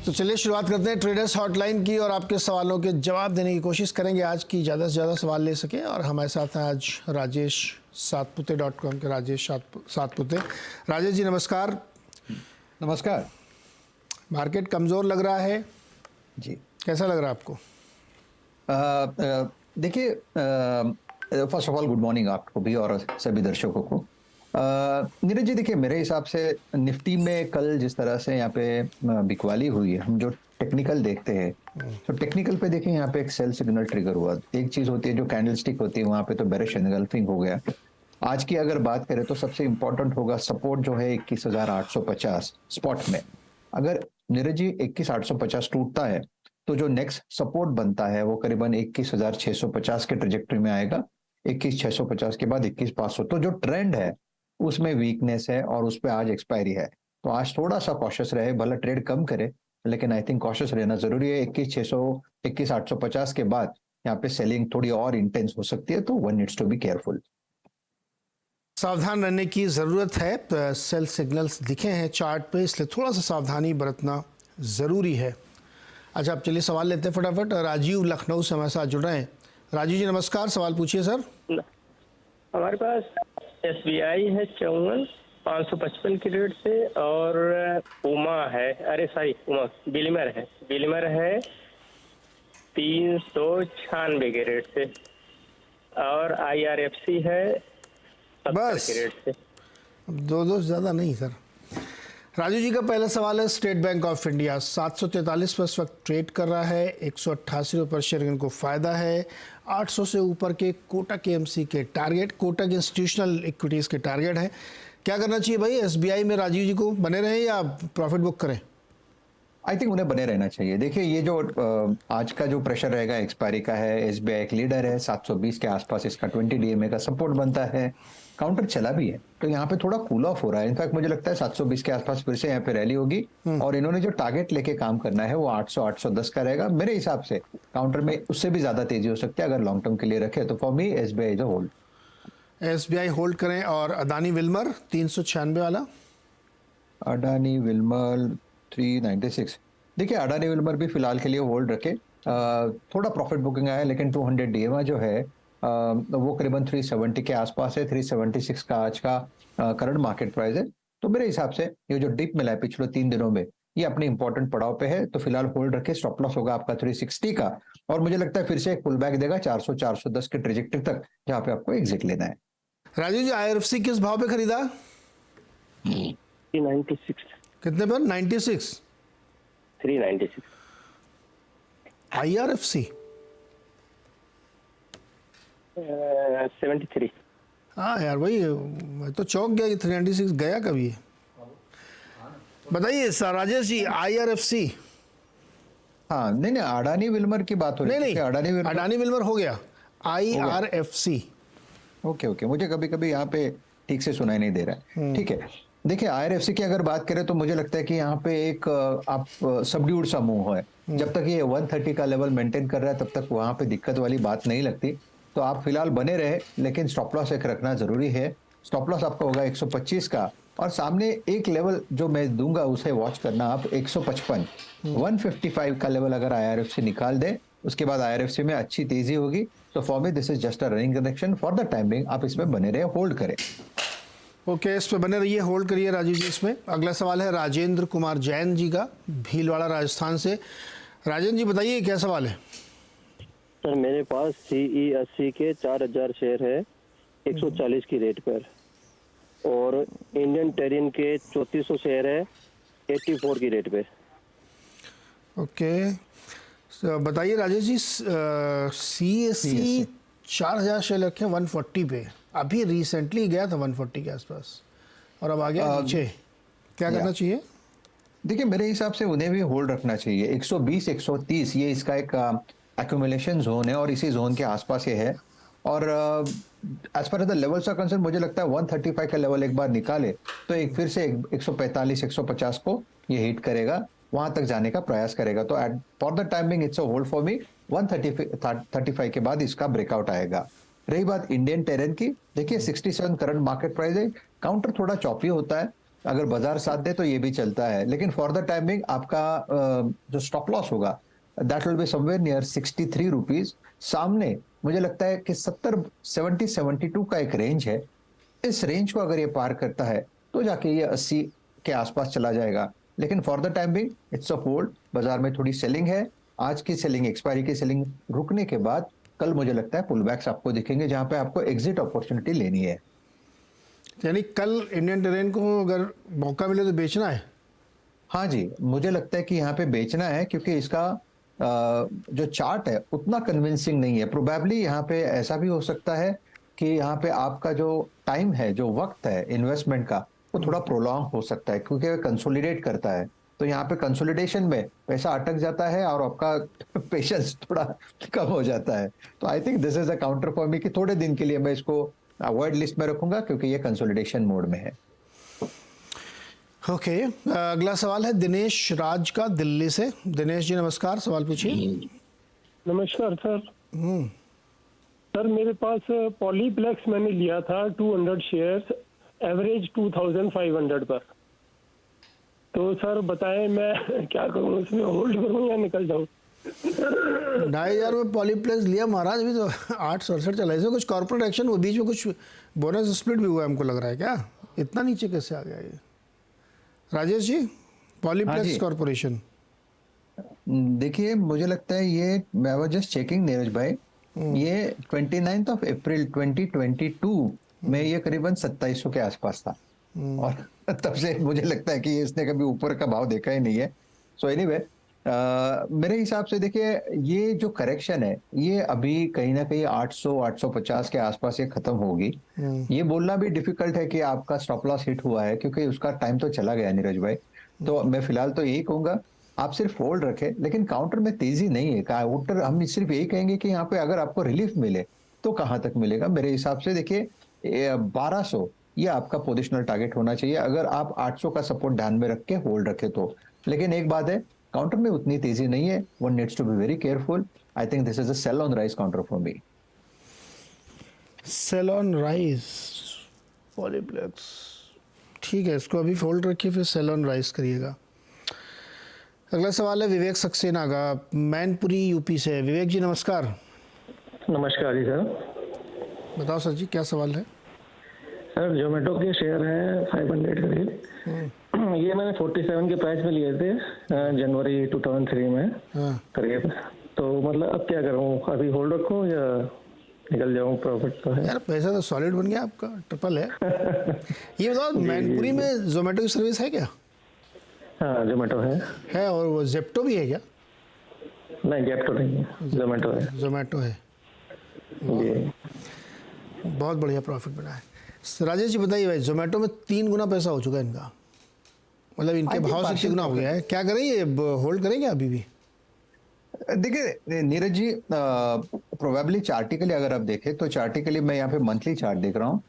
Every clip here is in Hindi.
तो चलिए शुरुआत करते हैं ट्रेडर्स हॉटलाइन की और आपके सवालों के जवाब देने की कोशिश करेंगे आज की ज़्यादा से ज़्यादा सवाल ले सके। और हमारे साथ हैं आज राजेश सातपुते.com के राजेश सातपुते। राजेश जी नमस्कार। नमस्कार। मार्केट कमज़ोर लग रहा है जी, कैसा लग रहा है आपको? देखिए, first of all good morning आपको भी और सभी दर्शकों को। नीरज जी, देखिए मेरे हिसाब से निफ्टी में कल जिस तरह से यहाँ पे बिकवाली हुई है, हम जो टेक्निकल देखते हैं तो टेक्निकल पे देखें यहाँ पे एक सेल सिग्नल ट्रिगर हुआ। एक चीज होती है जो कैंडलस्टिक होती है, वहां पे तो बेरिश एनगल्फिंग हो गया। आज की अगर बात करें तो सबसे इंपॉर्टेंट होगा सपोर्ट जो है 21,850 स्पॉट में। अगर नीरज जी 21,850 टूटता है तो जो नेक्स्ट सपोर्ट बनता है वो करीबन 21,650 के ट्रेजेक्टरी में आएगा। 21,650 के बाद 21,500, तो जो ट्रेंड है उसमें वीकनेस है और उस पर आज एक्सपायरी है। तो आज थोड़ा सा कॉशियस रहे, भला ट्रेड कम करे लेकिन आई थिंक कॉशियस रहना जरूरी है। 21,600 21,850 के बाद यहाँ पे सेलिंग थोड़ी और इंटेंस हो सकती है, तो one needs to be careful. सावधान रहने की ज़रूरत है। सेल सिग्नल्स दिखे हैं चार्ट पे, इसलिए थोड़ा सा सावधानी बरतना ज़रूरी है। अच्छा, आप चलिए सवाल लेते हैं फटाफट। राजीव लखनऊ से हमारे साथ जुड़ रहे हैं। राजीव जी नमस्कार, सवाल पूछिए सर। हमारे पास SBI है 54,555 की रेट से, और उमा है, अरे सॉरी उमा बिलिमर है 396 के रेट से, और IRFC है 70 के रेट से। दो ज़्यादा नहीं सर। राजू जी का पहला सवाल है, स्टेट बैंक ऑफ इंडिया 743 पर इस वक्त ट्रेड कर रहा है, 188 पर शेयर इनको फ़ायदा है। 800 से ऊपर के कोटक KMC के टारगेट, कोटक इंस्टीट्यूशनल इक्विटीज़ के टारगेट हैं। क्या करना चाहिए भाई? SBI में राजीव जी को बने रहें या प्रॉफिट बुक करें? आई थिंक उन्हें बने रहना चाहिए। देखिए ये जो आज का जो प्रेशर रहेगा एक्सपायरी का है, SBI एक लीडर है, 720 के आसपास इसका 20 DMA का सपोर्ट बनता है, काउंटर चला भी है, तो यहाँ पे थोड़ा कूल ऑफ हो रहा है। इनफैक्ट मुझे लगता है 720 के आसपास फिर से यहाँ पे रैली होगी और इन्होंने जो टारगेट लेके काम करना है वो 800 810 का रहेगा। मेरे हिसाब से काउंटर में उससे भी ज्यादा तेजी हो सकती है अगर लॉन्ग टर्म के लिए रखे तो। For me SBI is a hold. SBI hold करें। और अदानी विल्मर 396 वाला, अडानी विल्मर 396। देखिए अडानी विल्मर भी फिलहाल के लिए होल्ड रखे। थोड़ा प्रॉफिट बुकिंग आया लेकिन 200 DMA जो है वो करीबन 370 के आसपास है। 376 का आज का करंट मार्केट प्राइस है। तो मेरे हिसाब से ये जो डिप मिला है पिछले 3 दिनों में, ये अपने इंपॉर्टेंट पड़ाव पे है, तो फिलहाल होल्ड रखे। स्टॉप लॉस होगा आपका 360 का, और मुझे लगता है फिर से एक पुल बैक देगा 400 410 के ट्रेजेक्टरी तक, जहां पे आपको एग्जिट लेना है। राजीव जी IRFC किस भाव पे खरीदा? 396। कितने पर? 96। 396। IRFC 73। हाँ यार वही, मैं तो चौंक गया कि 396 गया कभी है। बताइए सर राजेश जी, IRFC। हाँ नहीं अडानी विल्मर की बात हो रही है। नहीं अडानी विल्मर हो गया, IRFC। ओके, मुझे कभी कभी यहाँ पे ठीक से सुनाई नहीं दे रहा है। ठीक है, देखिए IRFC की अगर बात करें तो मुझे लगता है कि यहाँ पे एक आप सबड्यूड सा मूव है। जब तक ये 130 का लेवल मेंटेन कर रहा है तब तक वहां पे दिक्कत वाली बात नहीं लगती। तो आप फिलहाल बने रहे, लेकिन स्टॉप लॉस एक रखना जरूरी है। स्टॉप लॉस आपका होगा 125 का, और सामने एक लेवल जो मैं दूंगा उसे वॉच करना आप 155। 155 का लेवल अगर IRFC निकाल दे, उसके बाद IRFC में अच्छी तेजी होगी। तो for me this is just a running connection for the timing. आप इसमें बने रहे, होल्ड करें। ओके, इस पे बने रहिए, होल्ड करिए राजीव जी। इसमें अगला सवाल है राजेंद्र कुमार जैन जी का, भीलवाड़ा राजस्थान से। राजेंद्र जी बताइए क्या सवाल है? सर मेरे पास CE 80 के 4,000 शेयर है 140 की रेट पर, और इंडियन टेरिन के 3400 शेयर है 84 की रेट पे। ओके, बताइए राजेश जी, CSC 4,000 शेयर रखे 140 पे, अभी रिसेंटली गया था 140 के आसपास और अब आ गया नीचे, क्या करना चाहिए? देखिए मेरे हिसाब से उन्हें भी होल्ड रखना चाहिए। 120 130 ये इसका एक एक्यूमुलेशन जोन है और इसी जोन के आसपास ये है। और as far as the levels are concern, मुझे लगता है 135 का लेवल एक बार निकाले तो एक फिर से 145 150 को ये हिट करेगा, वहां तक जाने का प्रयास करेगा। तो at for the timing it's a hold for me. 135 के बाद इसका ब्रेकआउट आएगा। रही बात इंडियन टेरेन की, देखिए 67 करंट मार्केट प्राइस है। काउंटर थोड़ा चॉपी होता है, अगर बाजार साथ दे तो ये भी चलता है, लेकिन फॉर द टाइमिंग आपका जो स्टॉप लॉस होगा that will be somewhere near 63 rupees. सामने मुझे लगता है कि 72 का एक रेंज है, इस रेंज को अगर ये पार करता है तो जाके ये 80 के आसपास चला जाएगा। लेकिन for the time being it's a hold. बाजार में थोड़ी सेलिंग है, आज की सेलिंग, एक्सपायरी की सेलिंग रुकने के बाद कल मुझे लगता है पुल बैक्स आपको दिखेंगे जहां पे आपको एग्जिट अपॉर्चुनिटी लेनी है। यानी कल इंडियन टेरेन को अगर मौका मिले तो बेचना है। हाँ जी, मुझे लगता है कि यहाँ पे बेचना है क्योंकि इसका जो चार्ट है उतना कन्विंसिंग नहीं है। प्रोबेबली यहाँ पे ऐसा भी हो सकता है कि यहाँ पे आपका जो टाइम है, जो वक्त है इन्वेस्टमेंट का, वो थोड़ा प्रोलॉन्ग हो सकता है क्योंकि वो कंसोलिडेट करता है। तो यहाँ पे कंसोलिडेशन में पैसा अटक जाता है और आपका पेशेंस थोड़ा कम हो जाता है। तो आई think this is a counter for मी कि थोड़े दिन के लिए मैं इसको अवॉइड लिस्ट में रखूंगा क्योंकि ये कंसोलिडेशन मोड में है। ओके, अगला सवाल है दिनेश राज का दिल्ली से। दिनेश जी नमस्कार, सवाल पूछिए। नमस्कार सर। सर मेरे पास पॉलीप्लेक्स मैंने लिया था 200 शेयर्स, एवरेज 2500 पर। तो सर बताएं मैं क्या करूं, इसमें होल्ड करूं या निकल जाऊं? 2500 में पॉलीप्लेक्स लिया महाराज, अभी तो 867 चला। इसमें कुछ कॉर्पोरेट एक्शन, वो बीच में कुछ बोनस स्प्लिट भी हुआ है, हमको लग रहा है। क्या इतना नीचे कैसे आ गया ये? Rajesh ji, Polyplex corporation. देखिए मुझे लगता है ये, मैं वाज जस्ट चेकिंग नीरज भाई, ये 29 अप्रैल 2022 में ये करीबन 2700 के आसपास था और तब से मुझे लगता है कि इसने कभी ऊपर का भाव देखा ही नहीं है। सो एनीवे, मेरे हिसाब से देखिए ये जो करेक्शन है ये अभी कहीं ना कहीं 800-850 के आसपास ये खत्म होगी। ये बोलना भी डिफिकल्ट है कि आपका स्टॉप लॉस हिट हुआ है क्योंकि उसका टाइम तो चला गया नीरज भाई। तो मैं फिलहाल तो यही कहूंगा आप सिर्फ होल्ड रखें, लेकिन काउंटर में तेजी नहीं है। काउंटर हम सिर्फ यही कहेंगे कि यहाँ पे अगर आपको रिलीफ मिले तो कहां तक मिलेगा। मेरे हिसाब से देखिए 1200 ये आपका पोजिशनल टारगेट होना चाहिए अगर आप 800 का सपोर्ट ध्यान में रख के होल्ड रखे तो। लेकिन एक बात है, काउंटर में उतनी तेजी नहीं है, one needs to be very careful. I think this is a sell on rise counter for me. Sell on rise Polyplex, ठीक है, इसको अभी होल्ड रखिए, फिर सेल ऑन राइज करिएगा। अगला सवाल है विवेक सक्सेना का, मैनपुरी यूपी से। विवेक जी नमस्कार। नमस्कार जी सर। बताओ सर जी, क्या सवाल है? सर जोमेटो के शेयर हैं 500 करीब। ये मैंने 47 के प्राइस में लिए थे जनवरी 2003 में करीब। तो मतलब अब क्या करूं, अभी होल्ड रखूं या निकल जाऊं? प्रॉफिट तो है यार, पैसा तो सॉलिड बन गया आपका, ट्रिपल है। ये बताओ मैनपुरी में जोमेटो की सर्विस है क्या? हाँ जोमेटो है। और वो जेप्टो भी है क्या? नहीं जेप्टो नहीं है, जोमेटो है। जोमेटो है जी। बहुत बढ़िया प्रॉफिट बना है। राजेश जी बताइए भाई, जोमेटो में 3 गुना पैसा हो चुका है इनका, मतलब इनके भाव से 6 गुना हो गया है। क्या करें, ये होल्ड करेंगे अभी भी? देखिए नीरज जी, प्रोबेबली चार्टिकली अगर आप देखें तो चार्टिकली मैं यहाँ पे मंथली चार्ट देख रहा हूँ,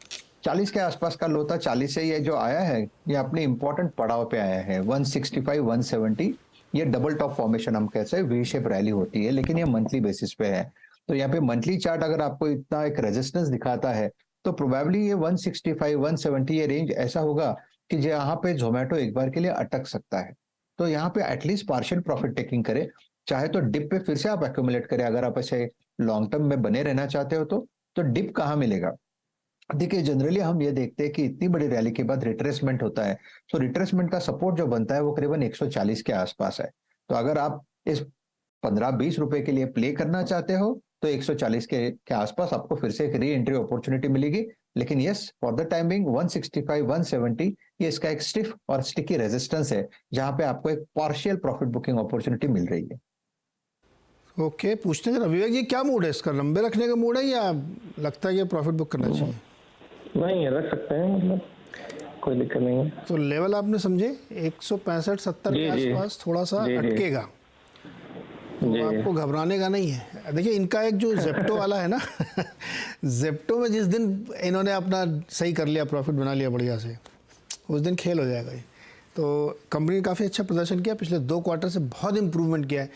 40 के आसपास का लो था। 40 से ये जो आया है ये अपने इंपॉर्टेंट पड़ाव पे आया है 165 170। ये डबल टॉप फॉर्मेशन हम कहते हैं, वी शेप रैली होती है, लेकिन ये मंथली बेसिस पे है। तो यहाँ पे मंथली चार्ट अगर आपको इतना एक रेजिस्टेंस दिखाता है तो प्रोबेबली ये 165 170 ये रेंज ऐसा होगा कि यहाँ पे जोमेटो एक बार के लिए अटक सकता है। तो यहाँ पे एटलीस्ट पार्शियल प्रॉफिट टेकिंग करे, चाहे तो डिप पे फिर से आप एक्यूमुलेट करें अगर आप ऐसे लॉन्ग टर्म में बने रहना चाहते हो। तो डिप कहाँ मिलेगा? देखिए जनरली हम ये देखते हैं कि इतनी बड़ी रैली के बाद रिट्रेसमेंट होता है, तो रिट्रेसमेंट का सपोर्ट जो बनता है वो करीबन 140 के आसपास है। तो अगर आप इस 15-20 रुपए के लिए प्ले करना चाहते हो तो 140 के आसपास आपको फिर से एक री एंट्री अपॉर्चुनिटी मिलेगी। लेकिन यस, फॉर द टाइमिंग 165 170 ये इसका एक स्टिफ और स्टिकी रेजिस्टेंस है जहां पे आपको एक पार्शियल प्रॉफिट बुकिंग अपॉर्चुनिटी मिल रही है। ओके, पूछते हैं जरा विवेक जी, क्या मूड है इसका? लंबे रखने का मूड है या लगता है कि प्रॉफिट बुक करना चाहिए? नहीं रख सकते हैं, मतलब कोई दिक्कत नहीं है। तो लेवल आपने समझे 165-70 के आसपास थोड़ा सा अटकेगा, तो आपको घबराने का नहीं है। देखिए इनका एक जो जेप्टो वाला है ना जेप्टो में जिस दिन इन्होंने अपना सही कर लिया, प्रॉफिट बना लिया बढ़िया से, उस दिन खेल हो जाएगा ये। तो कंपनी ने काफ़ी अच्छा प्रदर्शन किया, पिछले 2 क्वार्टर से बहुत इंप्रूवमेंट किया है।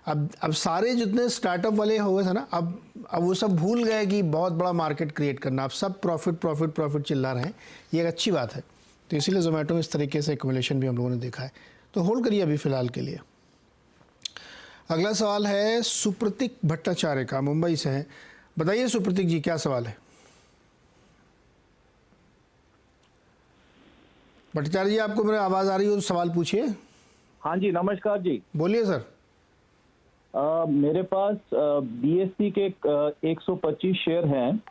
अब सारे जितने स्टार्टअप वाले हो गए थे ना, अब वो सब भूल गए कि बहुत बड़ा मार्केट क्रिएट करना। अब सब प्रॉफिट प्रॉफिट प्रॉफिट चिल्ला रहे हैं, ये एक अच्छी बात है। तो इसीलिए जोमेटो में इस तरीके से एक्यूमुलेशन भी हम लोगों ने देखा है। तो होल्ड करिए अभी फ़िलहाल के लिए। अगला सवाल है सुप्रतीक भट्टाचार्य का, मुंबई से है। बताइए सुप्रतीक जी, क्या सवाल है? भट्टाचार्य जी, आपको मेरी आवाज़ आ रही हो तो सवाल पूछिए। हाँ जी, नमस्कार जी। बोलिए सर। मेरे पास बीएससी के 125 शेयर हैं।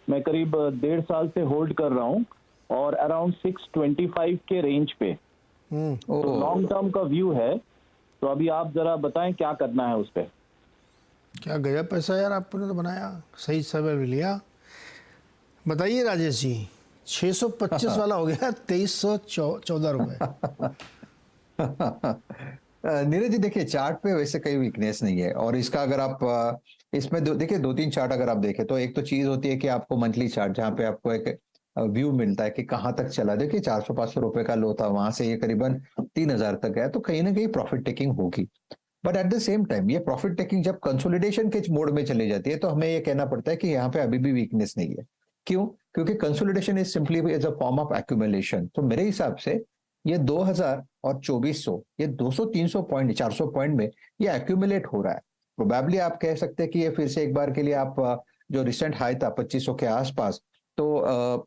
मैं करीब 1.5 साल से होल्ड कर रहा हूँ और अराउंड 625 के रेंज पे। तो लॉन्ग टर्म का व्यू है, तो अभी आप जरा बताएं क्या करना है उस पे। क्या गजब पैसा यार आपने तो बनाया, सही समय भी लिया। बताइए राजेश जी, 625 वाला हो गया 2314 रुपये। नीरज जी देखिए, चार्ट पे वैसे कोई वीकनेस नहीं है, और इसका अगर आप इसमें देखिए 2-3 चार्ट अगर आप देखें तो एक तो चीज होती है कि आपको मंथली चार्ट जहाँ पे आपको एक व्यू मिलता है कि कहाँ तक चला। देखिए 400-500 रुपए का लो था, वहां से ये करीबन 3000 तक गया, तो कहीं ना कहीं प्रॉफिट टेकिंग होगी। But at the same time ये प्रॉफिट टेकिंग जब कंसोलिडेशन के मोड में चली जाती है तो हमें ये कहना पड़ता है कि यहाँ पे अभी भी वीकनेस नहीं है। क्यों? क्योंकि consolidation is simply as a form of accumulation. तो मेरे हिसाब से ये 2000 और 2400, ये 200-300 पॉइंट 400 पॉइंट में ये एक्यूमुलेट हो रहा है। प्रोबेबली आप कह सकते हैं कि ये फिर से एक बार के लिए आप जो रिसेंट हाई था 2500 के आसपास, तो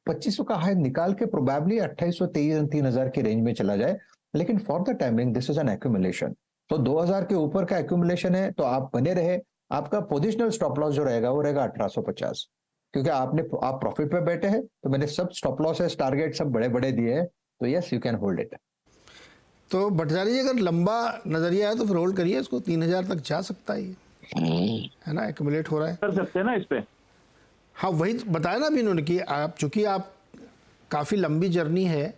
2500 का हाई निकाल के प्रोबेबली 2800-3000 की रेंज में चला जाए। लेकिन for the timing this is an accumulation. तो 2000 के ऊपर का एक्यूमुलेशन है, तो आप बने रहे। आपका पोजिशनल स्टॉप लॉस जो रहेगा वो रहेगा 1850, क्योंकि आप प्रॉफिट पे बैठे हैं। तो मैंने सब स्टॉप लॉसेस टारगेट सब बड़े बड़े दिए हैं, तो yes you can hold it. तो भट्टाचार्य जी, अगर लंबा नजरिया है तो फिर होल्ड करिए इसको, 3000 तक जा सकता है ये, है ना, एक्यूमुलेट हो रहा है। कर सकते हैं ना इस पे। हाँ, वही बताया ना अभी इन्होंने कि आप चूंकि आप काफ़ी लंबी जर्नी है,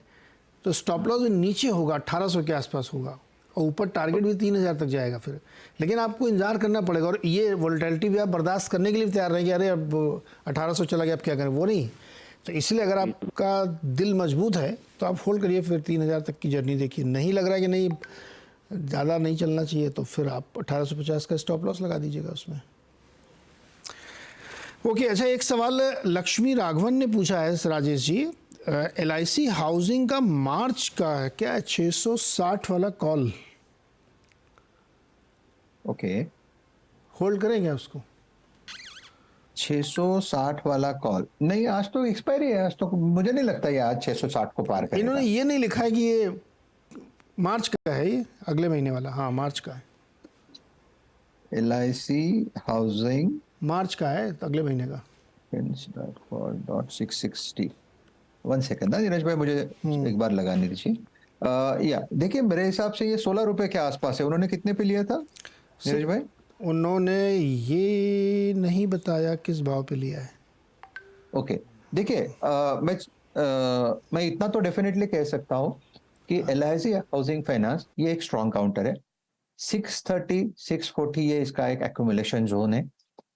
तो स्टॉप लॉस नीचे होगा 1800 के आसपास होगा, और ऊपर टारगेट भी 3000 तक जाएगा फिर। लेकिन आपको इंतजार करना पड़ेगा, और ये वोलेटिलिटी भी आप बर्दाश्त करने के लिए तैयार रहेंगे। अरे अब 1800 चला गया, अब क्या करें, वो नहीं। तो इसलिए अगर आपका दिल मजबूत है तो आप होल्ड करिए, फिर 3000 तक की जर्नी देखिए। नहीं लग रहा है कि नहीं ज़्यादा नहीं चलना चाहिए, तो फिर आप 1850 का स्टॉप लॉस लगा दीजिएगा उसमें। ओके, अच्छा, एक सवाल लक्ष्मी राघवन ने पूछा है राजेश जी, LIC हाउसिंग का मार्च का है क्या, 660 वाला कॉल, ओके, होल्ड करेंगे उसको? 660 वाला कॉल नहीं, आज तो एक्सपायरी है। आज तो मुझे नहीं लगता ये आज 660 को पार करेगा। इन्होंने ये नहीं लिखा है कि ये मार्च का है, ये अगले महीने वाला। हाँ, मार्च का है। LIC हाउसिंग मार्च का है, तो अगले महीने का। 660। 1 सेकंड ना नीरज भाई, मुझे एक बार लगाने दीजिए। या देखिए, मेरे हिसाब से ये 16 रुपए के आसपास है। उन्होंने कितने पे लिया था नीरज भाई? उन्होंने ये नहीं बताया किस भाव पे लिया है। ओके, देखिए मैं इतना तो डेफिनेटली कह सकता हूँ कि LIC हाउसिंग फाइनेंस ये एक स्ट्रॉन्ग काउंटर है। 630, 640 ये इसका एक एक्यूमुलेशन जोन है।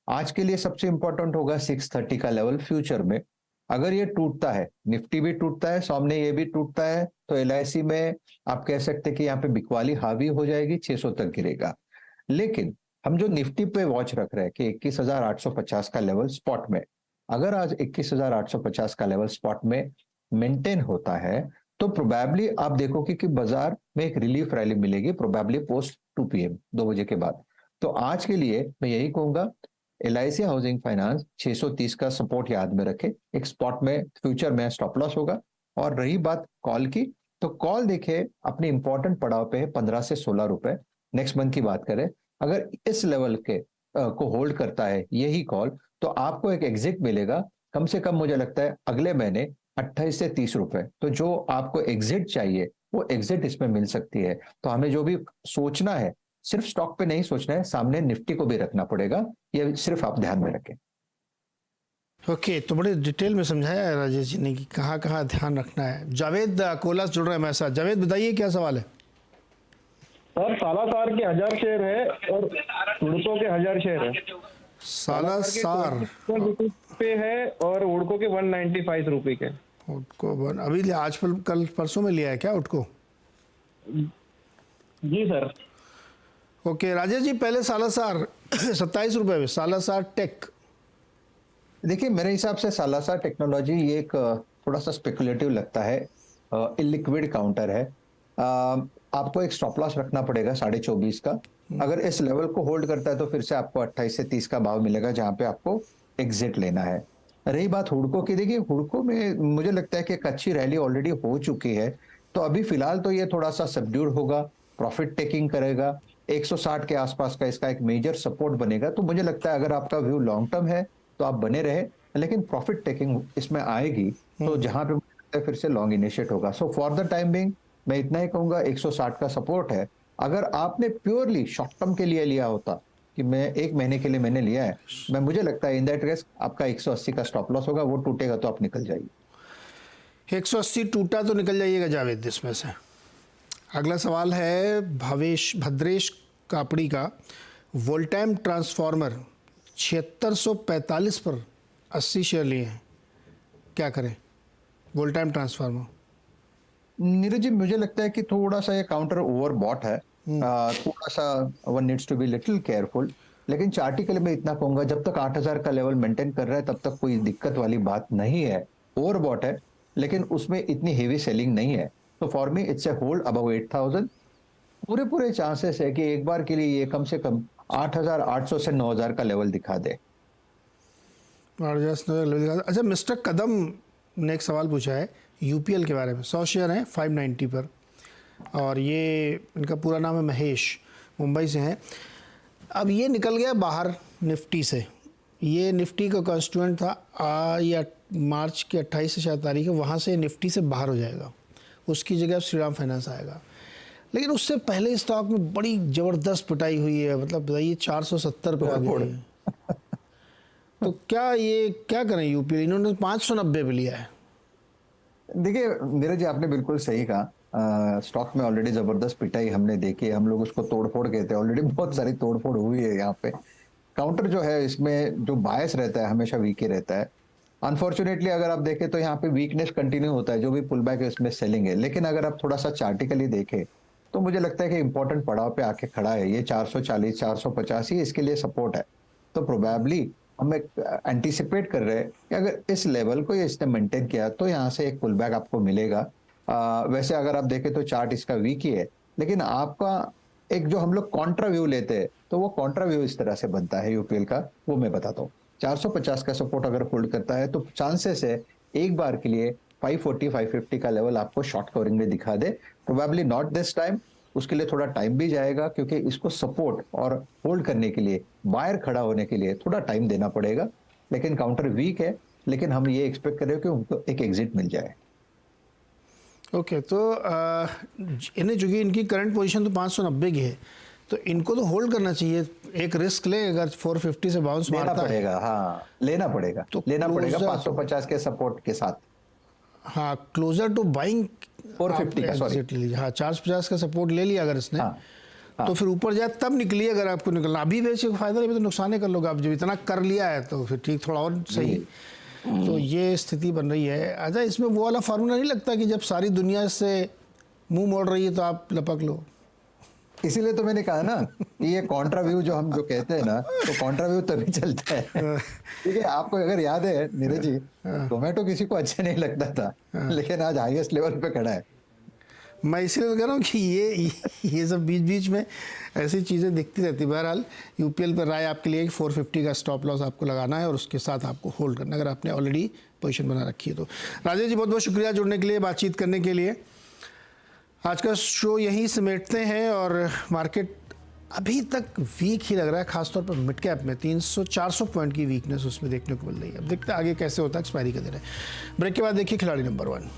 आज के लिए सबसे इंपॉर्टेंट होगा 630 का लेवल। फ्यूचर में अगर ये टूटता है, निफ्टी भी टूटता है, सामने ये भी टूटता है, तो LIC में आप कह सकते हैं कि यहाँ पे बिकवाली हावी हो जाएगी, 600 तक गिरेगा। लेकिन हम जो निफ्टी पे वॉच रख रहे हैं कि 21,850 का लेवल स्पॉट में, अगर आज 21,850 का लेवल स्पॉट में मेंटेन होता है, तो प्रोबेबली आप देखोगे कि बाजार में एक रिलीफ रैली मिलेगी, प्रोबेबली पोस्ट 2 PM 2 बजे के बाद। तो आज के लिए मैं यही कहूंगा, LIC हाउसिंग फाइनेंस 630 का सपोर्ट याद में रखे। एक स्पॉट में फ्यूचर में स्टॉप लॉस होगा। और रही बात कॉल की, तो कॉल देखे अपने इंपॉर्टेंट पड़ाव पे है 15 से 16 रुपए। नेक्स्ट मंथ की बात करें, अगर इस लेवल के को होल्ड करता है यही कॉल, तो आपको एक एग्जिट मिलेगा कम से कम, मुझे लगता है अगले महीने 28 से 30 रुपए। तो जो आपको एग्जिट चाहिए वो एग्जिट इसमें मिल सकती है। तो हमें जो भी सोचना है, सिर्फ स्टॉक पे नहीं सोचना है, सामने निफ्टी को भी रखना पड़ेगा। ये सिर्फ आप ध्यान में रखें। ओके, तो बड़े डिटेल में समझाया है राजेश जी ने कि कहाँ कहाँ ध्यान रखना है। जावेद कोलास जुड़ रहे हैं हमारे साथ। जावेद, बताइए क्या सवाल है? सर, सालासार के 1000 शेयर है और उड़को के 1000 शेयर है। सालासार पे है और उड़को के 195 रुपए के। उटको अभी आज कल परसों में लिया है क्या उटको? जी सर। ओके राजेश जी, पहले सालासार 27 रुपए में, सालासार टेक। देखिए, मेरे हिसाब से सालासार टेक्नोलॉजी ये एक थोड़ा सा स्पेकुलेटिव लगता है, इलिक्विड काउंटर है। आपको एक स्टॉप लॉस रखना पड़ेगा 24.5 का। अगर इस लेवल को होल्ड करता है तो फिर से आपको 28 से 30 का भाव मिलेगा जहां पे आपको एग्जिट लेना है। रही बात हुडको की, देखिए हुडको में मुझे लगता है कि एक अच्छी रैली ऑलरेडी हो चुकी है, तो अभी फिलहाल तो ये थोड़ा सा सबड्यूड होगा, प्रॉफिट टेकिंग करेगा। 160 के आसपास का इसका एक मेजर सपोर्ट बनेगा। तो मुझे लगता है अगर आपका व्यू लॉन्ग टर्म है तो आप बने रहे, लेकिन प्रॉफिट टेकिंग इसमें आएगी तो जहां पे मुझे लगता है फिर से लॉन्ग इनिशिएट होगा। So for the time being मैं इतना ही कहूंगा, 160 का सपोर्ट है। अगर आपने प्योरली शॉर्ट टर्म के लिए लिया होता कि मैं 1 महीने के लिए मैंने लिया है, मुझे लगता है इन दैट केस आपका 180 का स्टॉप लॉस होगा, वो टूटेगा तो आप निकल जाइए। 180 टूटा तो निकल जाइएगा जावेद इसमें से। अगला सवाल है भद्रेश कापड़ी का। वोल्टाइम ट्रांसफार्मर 7645 पर 80 शेयर लिए हैं, क्या करें? वोल्टाइम ट्रांसफार्मर नीरज जी, मुझे लगता है कि थोड़ा सा ये काउंटर ओवर बॉट है, थोड़ा सा one needs to be little careful. लेकिन चार्टिकल में इतना कहूंगा, जब तक 8000 का लेवल मेंटेन कर रहा है तब तक कोई दिक्कत वाली बात नहीं है। ओवर बॉट है लेकिन उसमें इतनी हेवी सेलिंग नहीं है, तो for me it's a hold above 8000। पूरे चांसेस है कि एक बार के लिए ये कम से कम 8800 से 9000 का लेवल दिखा दे। अच्छा, मिस्टर कदम ने एक सवाल पूछा है यूपीएल के बारे में। 100 शेयर हैं 590 पर, और ये इनका पूरा नाम है महेश, मुंबई से हैं। अब ये निकल गया बाहर निफ्टी से, ये निफ्टी का कॉन्स्टिट्यूएंट था या मार्च की 28 से शायद तारीख है, वहाँ से निफ्टी से बाहर हो जाएगा, उसकी जगह श्रीराम फाइनेंस आएगा। लेकिन उससे पहले स्टॉक में बड़ी ज़बरदस्त पिटाई हुई है, मतलब बताइए 470 पे आ गई है। तो क्या करें यूपीएल? इन्होंने 590 पे लिया है। देखिए नीरज जी, आपने बिल्कुल सही कहा। स्टॉक में ऑलरेडी जबरदस्त पिटाई हमने देखी, हम लोग उसको तोड़फोड़ कहते हैं, ऑलरेडी बहुत सारी तोड़फोड़ हुई है यहाँ पे। काउंटर जो है इसमें जो बायस रहता है हमेशा वीक ही रहता है। अनफॉर्चुनेटली अगर आप देखें तो यहाँ पे वीकनेस कंटिन्यू होता है, जो भी पुल बैक है इसमें सेलिंग है। लेकिन अगर आप थोड़ा सा चार्टिकली देखें तो मुझे लगता है कि इंपॉर्टेंट पड़ाव पे आके खड़ा है। ये 440 450 ही इसके लिए सपोर्ट है। तो प्रोबेबली हम एंटीसिपेट कर रहे हैं कि अगर इस लेवल को ये इसने मेंटेन किया तो यहाँ से एक पुल बैक आपको मिलेगा। वैसे अगर आप देखें तो चार्ट इसका वीक ही है, लेकिन आपका एक जो हम लोग कॉन्ट्रा व्यू लेते हैं तो वो कॉन्ट्रा व्यू इस तरह से बनता है यूपीएल का, वो मैं बताता हूँ। 450 का सपोर्ट अगर होल्ड करता है तो चांसेस है एक बार के लिए 540 550 का लेवल आपको शॉर्ट कवरिंग में दिखा दे। प्रोबेबली नॉट दिस टाइम, उसके लिए थोड़ा टाइम भी जाएगा, क्योंकि इसको सपोर्ट और होल्ड करने के लिए, बायर खड़ा होने के लिए थोड़ा टाइम देना पड़ेगा। लेकिन काउंटर वीक है, लेकिन हम ये एक्सपेक्ट कर रहे हो कि उनको एक एग्जिट मिल जाए। ओके, तो इन्हें चूंकि इनकी करंट पोजीशन तो 590 की है, तो इनको तो होल्ड करना चाहिए। एक रिस्क ले, अगर 450 से बाउंस मारता पड़ेगा, हाँ लेना पड़ेगा, तो लेना पड़ेगा 550 के सपोर्ट के साथ। हाँ, क्लोजर टू बाइंग 450 का, सॉरी ले लीजिए। हाँ, 450 का सपोर्ट ले लिया अगर इसने, हाँ। तो फिर ऊपर जाए तब निकलिए। अगर आपको निकलना अभी बेचे को फायदा नहीं, तो नुकसान ही कर लोगे। आप जब इतना कर लिया है तो फिर ठीक, थोड़ा और सही। तो ये स्थिति बन रही है। अच्छा, इसमें वो वाला फार्मूला नहीं लगता कि जब सारी दुनिया से मुंह मोड़ रही है तो आप लपक लो? इसीलिए तो मैंने कहा ना कि ये कॉन्ट्रा व्यू जो हम जो कहते हैं ना, तो कॉन्ट्रा व्यू तभी चलता है। ठीक है, आपको अगर याद है नीरज जी, टोमेटो किसी को अच्छा नहीं लगता था, लेकिन आज हाईएस्ट लेवल पे खड़ा है। मैं इसीलिए कह रहा हूँ कि ये सब बीच बीच में ऐसी चीज़ें दिखती रहती। बहरहाल यूपीएल पर राय आपके लिए 450 का स्टॉप लॉस आपको लगाना है और उसके साथ आपको होल्ड करना, अगर आपने ऑलरेडी पोजीशन बना रखी है तो। राजेश जी, बहुत बहुत शुक्रिया जुड़ने के लिए, बातचीत करने के लिए। आज का शो यहीं समेटते हैं, और मार्केट अभी तक वीक ही लग रहा है, खासतौर पर मिड कैप में 300-400 पॉइंट की वीकनेस उसमें देखने को मिल रही है। अब देखते हैं आगे कैसे होता है, एक्सपायरी का दिन है। ब्रेक के बाद देखिए खिलाड़ी नंबर 1।